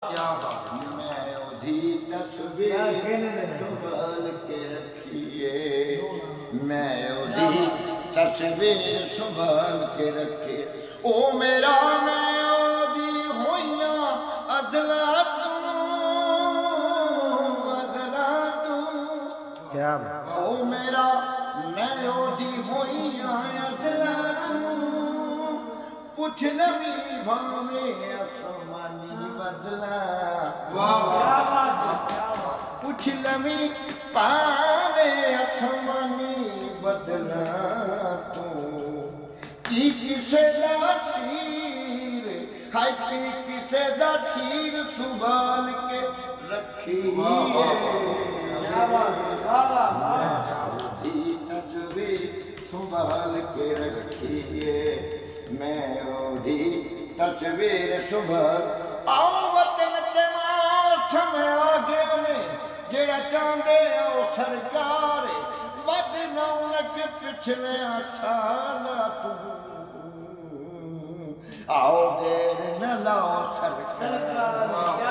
क्या बात है। मैं ओधी तस्वीर संभाल के रखिए, मैं ओधी तस्वीर संभाल के रखिए। ओ मेरा मैं ओधी होइया अदला तू क्या बात। ओ मेरा मैं ओधी होइया अदला तू पुछ लवी भावे आसमानी बदला पुछ लवी पावे आसमानी बदला तू की किसे दा सीर हाय की किसे दा सीर संभाल के रखी तस्वीर संभाल के रखिए, मैं ओढ़ी तस्वीर संभाल। आओ वतन ते मौसम आ गए ने जेड़ा चांदे आओ सरकार वध नौलक पिछले साल तू आओ देर न लाओ सरकार।